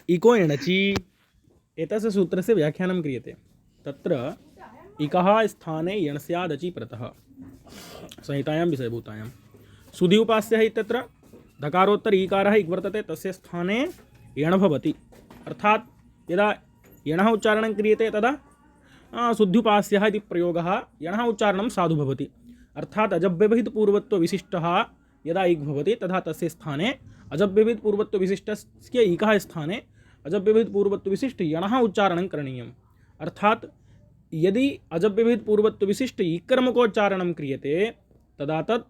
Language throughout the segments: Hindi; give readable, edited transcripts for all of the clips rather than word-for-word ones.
इको एणचि एतस्य सूत्रस्य व्याख्यानं क्रियते। तत्र इकः स्थाने यण् स्यादचि परतः संहितायां विषयभूतायां सुधि उपास्यः इत्यत्र धकारोत्तर ईकारः इक् वर्तते, तस्य स्थाने यण् भवति। अर्थात् यदा यणः उच्चारणं क्रियते तदा शुद्ध्युपास्यः इति प्रयोगः यणः उच्चारणं साधु भवति। अर्थात् अजव्यवहितपूर्वत्वविशिष्टः यदा इक् भवति तथा तस्य स्थाने अजव्यवहितपूर्वत्वविशिष्टस्य इकः स्थाने अजव्यवहितपूर्वत्वविशिष्ट यणः उच्चारणं करणीयम्। अर्थात् यदि अजव्यवहितपूर्वत्वविशिष्ट इकर्मकोच्चारणं क्रियते तदा तत्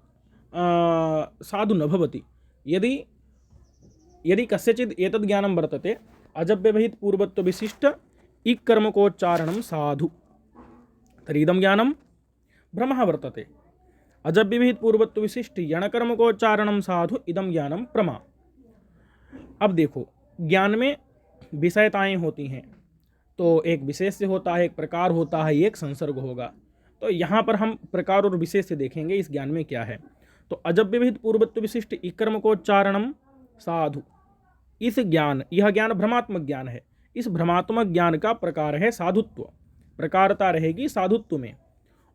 साधु न भवति। यदि कस्यचित् एतद् ज्ञानं वर्तते अजव्यवहितपूर्वत्वविशिष्ट इकर्मकोच्चारणं साधु, तर्हि इदं ज्ञानं भ्रमः वर्तते। अजव्यवहितपूर्वत्वविशिष्ट यणकर्मकोच्चारणं साधु, इदं ज्ञानं प्रमा। अब देखो, ज्ञान में विषयताएं होती हैं, तो एक विशेष्य होता है, एक प्रकार होता है, एक संसर्ग होगा। तो यहाँ पर हम प्रकार और विशेष्य देखेंगे इस ज्ञान में क्या है। तो अजव्यवहित पूर्वत्व विशिष्ट इकर्मकोच्चारणम साधु, इस ज्ञान, यह ज्ञान भ्रमात्मक ज्ञान है। इस भ्रमात्मक ज्ञान का प्रकार है साधुत्व, प्रकारता रहेगी साधुत्व में।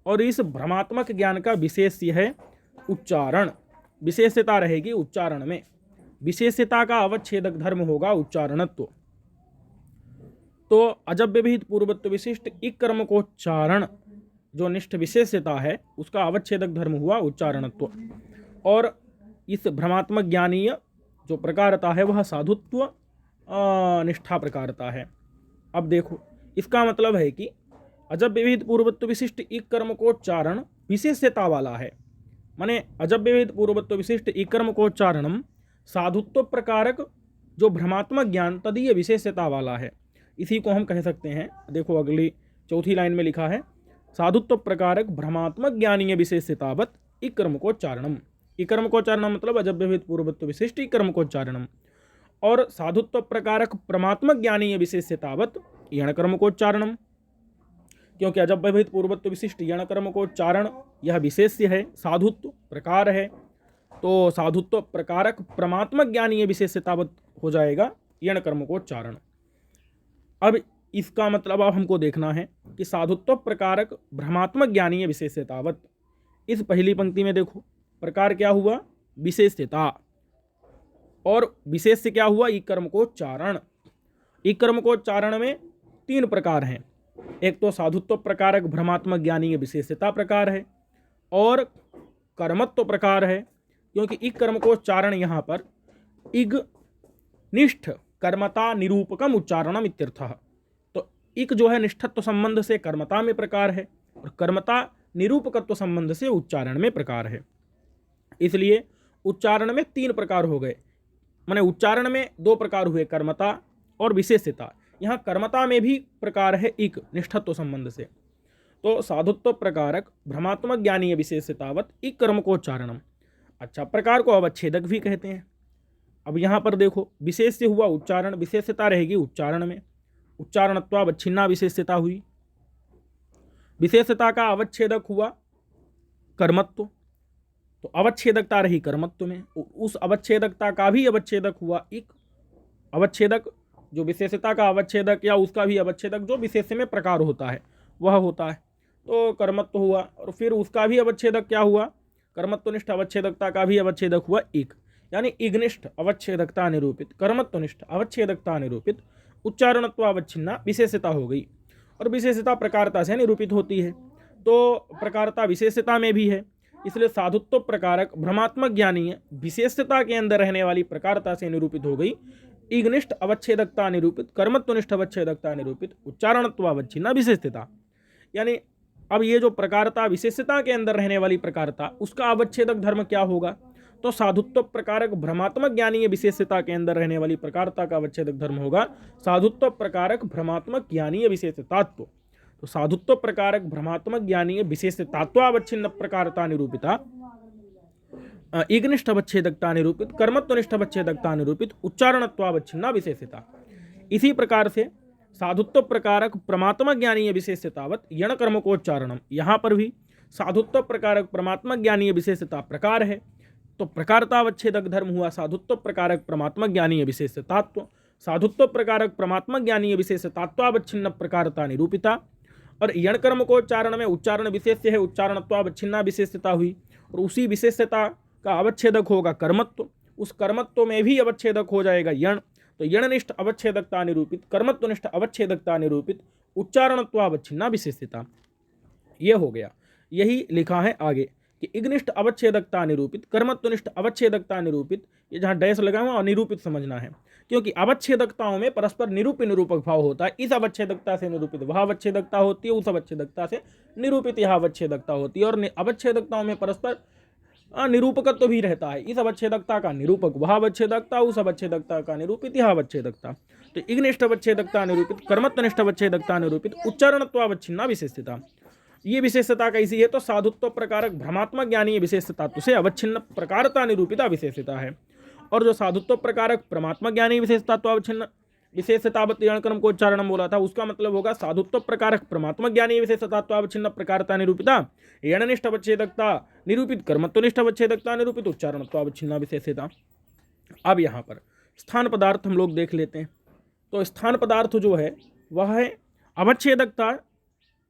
और इस भ्रमात्मक ज्ञान का विशेष्य है उच्चारण, विशेष्यता रहेगी उच्चारण में। विशेष्यता का अवच्छेदक धर्म होगा उच्चारणत्व। तो अजव्यवहित पूर्वत्व विशिष्ट इकर्मकोच्चारण जो निष्ठ विशेष्यता है उसका अवच्छेदक धर्म हुआ उच्चारणत्व। और इस भ्रमात्मक ज्ञानीय जो प्रकारता है वह साधुत्व निष्ठा प्रकारता है। अब देखो, इसका मतलब है कि अजव्यवहित पूर्वत्व विशिष्ट इकर्मकोच्चारण विशेष्यता वाला है। माने अजव्यवहित पूर्वत्व विशिष्ट इकर्मकोच्चारणम साधुत्व प्रकारक जो भ्रमात्मक ज्ञान तदीय विशेष्यता वाला है, इसी को हम कह सकते हैं। देखो अगली चौथी लाइन में लिखा है साधुत्व प्रकारक भ्रमात्मक ज्ञानीय विशेष्यतावत इकर्मकोच्चारणम। इकर्मकोच्चारणम मतलब अजव्यवहित पूर्वत्व विशिष्ट इकर्मकोच्चारणम। और साधुत्व प्रकारक प्रमात्मक ज्ञानीय विशेष्यतावत यणकर्मकोच्चारणम, क्योंकि अजव्यवहित पूर्वत्व विशिष्ट यणकर्मकोच्चारण यह विशेष्य है, साधुत्व प्रकार है, तो साधुत्व प्रकारक प्रमात्मक ज्ञानीय विशेष्यतावत हो जाएगा यणकर्मकोच्चारण। अब इसका मतलब अब हमको देखना है कि साधुत्व प्रकारक भ्रमात्मक ज्ञानीय विशेष्यतावत, इस पहली पंक्ति में देखो प्रकार क्या हुआ, विशेष्यता, और विशेष्य क्या हुआ, इकर्मकोच्चारण। इकर्मकोच्चारण में तीन प्रकार हैं, एक तो साधुत्व प्रकारक भ्रमात्मक ज्ञानीय विशेष्यता प्रकार है और कर्मत्व प्रकार है, क्योंकि इकर्मकोच्चारण यहाँ पर इग निष्ठ कर्मता निरूपकम उच्चारणम इत्यर्थः। तो इक जो है निष्ठत्व संबंध से कर्मता में प्रकार है और कर्मता निरूपकत्व संबंध से उच्चारण में प्रकार है। इसलिए उच्चारण में तीन प्रकार हो गए, माने उच्चारण में दो प्रकार हुए, कर्मता और विशेष्यता। यहाँ कर्मता में भी प्रकार है इक निष्ठत्व संबंध से। तो साधुत्व प्रकारक भ्रमात्मक ज्ञानीय विशेष्यतावत इक कर्मकोच्चारणम। अच्छा, प्रकार को अवच्छेदक भी कहते हैं। अब यहाँ पर देखो, विशेष्य हुआ उच्चारण, विशेष्यता रहेगी उच्चारण में, उच्चारणत्वावच्छिन्ना विशेष्यता हुई। विशेष्यता का अवच्छेदक हुआ कर्मत्व, तो अवच्छेदकता रही कर्मत्व में। उस अवच्छेदकता का भी अवच्छेदक हुआ इक अवच्छेदक, जो विशेष्यता का अवच्छेदक या उसका भी अवच्छेदक जो विशेष्य में प्रकार होता है वह होता है, तो कर्मत्व हुआ। और फिर उसका भी अवच्छेदक क्या हुआ, कर्मत्वनिष्ठ अवच्छेदकता का भी अवच्छेदक हुआ इक, यानी इग्निष्ठ अवच्छेदकता निरूपित, कर्मत्वनिष्ठ अवच्छेदकता निरूपित उच्चारणत्वावच्छिन्ना विशेष्यता हो गई। और विशेष्यता प्रकारता से निरूपित होती है, तो प्रकारता विशेष्यता में भी है। इसलिए साधुत्व प्रकारक भ्रमात्मक ज्ञानीय विशेष्यता के अंदर रहने वाली प्रकारता से निरूपित हो गई इग्निष्ठ अवच्छेदकता निरूपित, कर्मत्वनिष्ठ अवच्छेदकता निरूपित उच्चारणत्वावच्छिन्ना विशेष्यता। यानी अब ये जो प्रकारता विशेष्यता के अंदर रहने वाली प्रकारता, उसका अवच्छेदक धर्म क्या होगा, तो साधुत्व प्रकारक भ्रमात्मक ज्ञानीय विशेष्यता के अंदर रहने वाली प्रकारता का अवच्छेदक धर्म होगा साधुत्व प्रकारक भ्रमात्मक ज्ञानीय विशेषतात्व। तो साधुत्व प्रकारक भ्रमात्मक ज्ञानीय विशेषतात्वावच्छिन्न प्रकारता निरूपिता इग्निष्ठ अवच्छेदकता निरूपित, कर्मत्वनिष्ठ अवच्छेदकता निरूपित उच्चारणत्वावच्छिन्ना विशेषता। इसी प्रकार से साधुत्व प्रकारक प्रमात्मक ज्ञानीय विशेषतावत यण कर्मकोच्चारणम, यहाँ पर भी साधुत्व प्रकारक प्रमात्मक ज्ञानीय विशेषता प्रकार है, तो प्रकारतावच्छेदक धर्म हुआ साधुत्व प्रकारक परमात्मा ज्ञानीय विशेषतात्व। साधुत्व प्रकारक परमात्मा ज्ञानीय विशेषतात्वावच्छिन्न प्रकारता निरूपिता। और यण कर्म को उच्चारण में उच्चारण विशेष्य है, उच्चारणत्वावच्छिन्ना विशेषता हुई, और उसी विशेषता का अवच्छेदक होगा कर्मत्व, उस कर्मत्व में भी अवच्छेदक हो जाएगा यण, तो यणनिष्ठ अवच्छेदकता निरूपित, कर्मत्वनिष्ठ अवच्छेदकता निरूपित, उच्चारणत्वावच्छिन्ना विशेषता। यह हो गया। यही लिखा है आगे कि इग्निष्ठ अवच्छेदकता निरूपित, कर्मत्वनिष्ठ अवच्छेदकता निरूपित, ये जहां डैश लगा हुआ अनिरूपित समझना है, क्योंकि अवच्छेदकताओं में परस्पर निरूपित निरूपक भाव होता है। इस अवच्छेदकता से निरूपित वह अवच्छेदकता होती है, उस अवच्छेदकता से निरूपित यह अवच्छेदकता होती है, और अवच्छेदकताओं में परस्पर निरूपकत्व तो भी रहता है। इस अवच्छेदकता का निरूपक वह अवच्छेदकता, उस अवच्छेदकता का निरूपित यह अवच्छेदकता। तो इग्निष्ठ अवच्छेदकता निरूपित, कर्मत्वनिष्ठ अवच्छेदकता निरूपित, उच्चारणत्वावच्छिन्ना विशेषता। ये विशेषता कैसी है? तो साधुत्व प्रकारक भ्रमात्मक ज्ञानीय विशेषता से अवच्छिन्न प्रकारता निरूपिता विशेषता है। और जो साधुत्व प्रकारक परमात्मा ज्ञानीय विशेषतात्वावच्छिन्न विशेषतावत यण कर्म को उच्चारण बोला था, उसका मतलब होगा साधुत्व प्रकारक परमात्मा ज्ञानीय विशेषतात्वावच्छिन्न प्रकारता निरूपिता, यणनिष्ठ अवच्छेदकता निरूपित, कर्मत्वनिष्ठ अवच्छेदकता निरूपित, उच्चारणत्वावच्छिन्ना विशेषता। अब यहाँ पर स्थान पदार्थ हम लोग देख लेते हैं। तो स्थान पदार्थ जो है वह है अवच्छेदकता।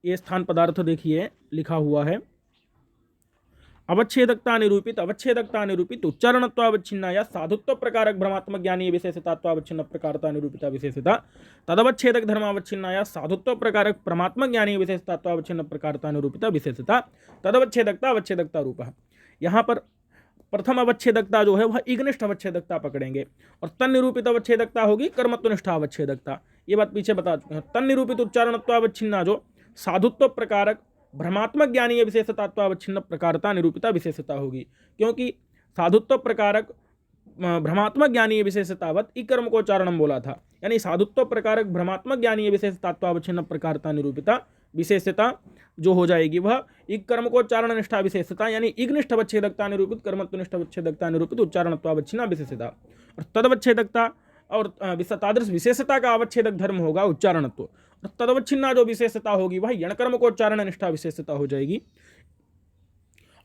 ये स्थान पदार्थ देखिए लिखा हुआ है, अवच्छेदकता निरूपित, अवच्छेदकता निरूपित, उच्चारणत्वावच्छिन्ना या साधुत्व प्रकारक भ्रमात्मक ज्ञानीय विशेषतात्वावच्छिन्न प्रकारता निरूपिता विशेषता, तदवच्छेदक धर्मावच्छिन्ना या साधुत्व प्रकारक परमात्मक ज्ञानीय विशेषतात्वावच्छिन्न प्रकारता निरूपिता विशेषता, तदवच्छेदकता अवच्छेदकता रूप। यहाँ पर प्रथम अवच्छेदकता जो है वह इग्निष्ठ अवच्छेदकता पकड़ेंगे, और तन निरूपित अवच्छेदकता होगी कर्मत्वनिष्ठा अवच्छेदकता। ये बात पीछे बता चुके हैं। तन निरूपित उच्चारणत्वावच्छिन्ना जो साधुत्व प्रकारक भ्रमात्मक ज्ञानीय विशेषतात्वावच्छिन्न प्रकारता निरूपिता विशेषता होगी, क्योंकि साधुत्व प्रकारक भ्रमात्मक ज्ञानीय विशेषतावत इक कर्म को उच्चारणम बोला था, यानी साधुत्व प्रकारक भ्रमात्मक ज्ञानीय विशेषतात्वावच्छिन्न प्रकारता निरूपिता विशेषता जो हो जाएगी वह इक कर्म को उच्चारण निष्ठा विशेषता, यानी इग्निष्ठ अवच्छेदकता निरूपित, कर्मत्वनिष्ठ अवच्छेदकता निरूपित, उच्चारणत्वावच्छिन्ना विशेषता। और तदवच्छेदकता और तादृश विशेषता का अवच्छेदक धर्म होगा उच्चारणत्व, और तदवच्छिन्ना जो विशेषता होगी वह यणकर्म को उच्चारण निष्ठा विशेषता हो जाएगी।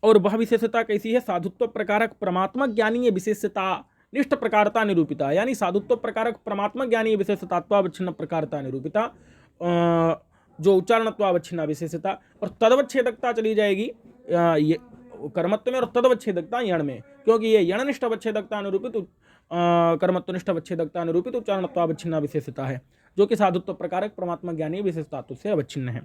और वह विशेषता कैसी है? साधुत्व प्रकारक परमात्मक ज्ञानीय विशेषता निष्ठ प्रकारता निरूपिता, यानी साधुत्व प्रकारक परमात्मक ज्ञानीय विशेषतात्वावच्छिन्न प्रकारता निरूपिता, जो उच्चारणत्वावच्छिन्ना विशेषता। और तदवच्छेदकता चली जाएगी ये कर्मत्व में, और तदवच्छेदकता यण में, क्योंकि ये यणनिष्ठ अवच्छेदकता निरूपित, कर्मत्वनिष्ठ अवच्छेदकता निरूपित, उच्चारणत्वावच्छिन्ना विशेषता है, जो कि साधुत्व प्रकारक परमात्मा ज्ञानीय विशेषतात्व से अवच्छिन्न है।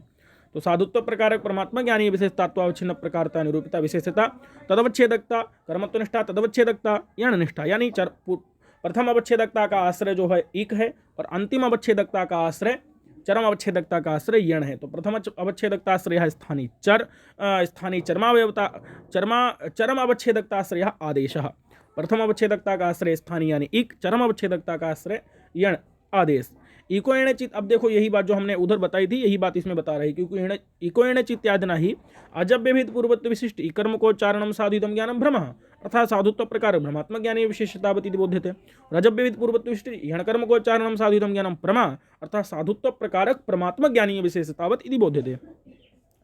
तो साधुत्व प्रकारक परमात्मा ज्ञानीय विशेषतात्वावच्छिन्न प्रकारता निरूपिता विशेषता, तदवच्छेदकता कर्मत्वनिष्ठा, तदवच्छेदकता यणनिष्ठा, यानी प्रथम अवच्छेदकता का आश्रय जो है इक है, और अंतिम अवच्छेदकता का आश्रय चरम अवच्छेदकता का आश्रय यण है। तो प्रथम अवच्छेदकता आश्रय स्थानीय चर, स्थानीय चरमावयवता, चरम अवच्छेदकता आश्रय आदेश। प्रथम अवच्छेदकता का आश्रय स्थानीय यानी इक, चरम अवच्छेदकता का आश्रय यण आदेश। इको एण चित, अब देखो यही बात जो हमने उधर बताई थी यही बात इसमें बता रही, क्योंकि इको एण चित यादना ही अजव्यभित पूर्वत्व विशिष्ट कर्म को चारणम साधुतम ज्ञानम भ्रम, अर्थात साधुत्व प्रकार भ्रमात्मक ज्ञानीय विशेषतावती बोध्यते। रजव्यभित पूर्वत्व विशिष्ट यणकर्म को चारणम साधुतम ज्ञानम प्रमा, अर्थात साधुत्व प्रकारक परमात्मक ज्ञानीय विशेषतावत इति बोध्यते।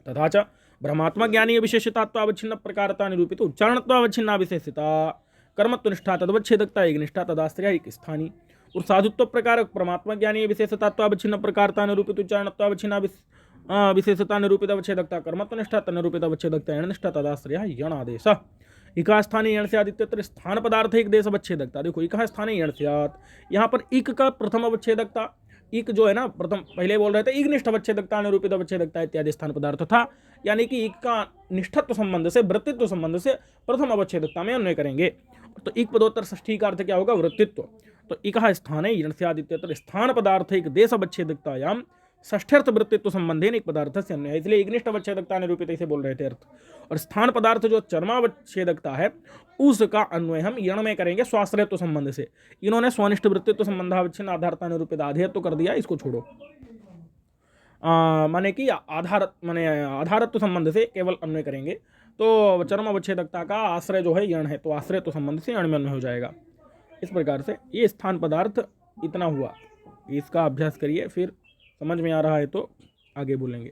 तथा च भ्रमात्मक ज्ञानीय विशेषतात्वावच्छिन्न प्रकारता निरूपित, उच्चारणत्वावच्छिन्ना विशेषता, कर्मत्वनिष्ठा, तदवच्छेदकता एकनिष्ठा, तदाश्रय एक स्थानीय। और साधुत्व प्रकारक परमात्मा ज्ञानीय विशेषतात्वावच्छिन्न प्रकारता निरूपित, उच्चारणत्वावच्छिन्ना विशेषता निरूपित, अवच्छेदकता कर्मत्वनिष्ठा, तन्निरूपित अवच्छेदकता यणनिष्ठा, तदाश्रय यण आदेश। इका स्थानीय यण से इत्यत्र स्थान पदार्थ एक देश अवच्छेदकता। देखो इका स्थानीय यण स्यात्, यहाँ पर इक का प्रथम अवच्छेदकता, इक जो है ना प्रथम पहले बोल रहे थे इग्निष्ठ अवच्छेदकता निरूपित अवच्छेदकता इत्यादि स्थान पदार्थ था, यानी कि इक का निष्ठत्व संबंध से, वृत्तित्व संबंध से प्रथम अवच्छेदकता में अन्वय करेंगे। तो इक पदोत्तर षष्ठी का अर्थ क्या होगा? वृत्तित्व। तो इकः स्थाने यणस्यादित्यत्र स्थान पदार्थ एक देश अवच्छेदकतायाम षष्ठ्यर्थ वृत्तित्व संबंधेन एक पदार्थ से अन्वय, इसलिए इग्निष्ठ अवच्छेदकता निरूपित ऐसे बोल रहे थे अर्थ। और स्थान पदार्थ जो चर्मावच्छेदकता है उसका अन्वय हम यण में करेंगे स्वाश्रयत्व संबंध से। इन्होंने स्वनिष्ठ वृत्तित्व संबंधावच्छिन्न आधारता निरूपित आधेयत्व कर दिया, इसको छोड़ो। माने कि आधारत्व संबंध से केवल अन्वय करेंगे, तो चरम अवच्छेदकता का आश्रय जो है यण है, तो आश्रयत्व संबंध से यण में अन्वय हो जाएगा। इस प्रकार से ये स्थान पदार्थ इतना हुआ, इसका अभ्यास करिए, फिर समझ में आ रहा है तो आगे बोलेंगे।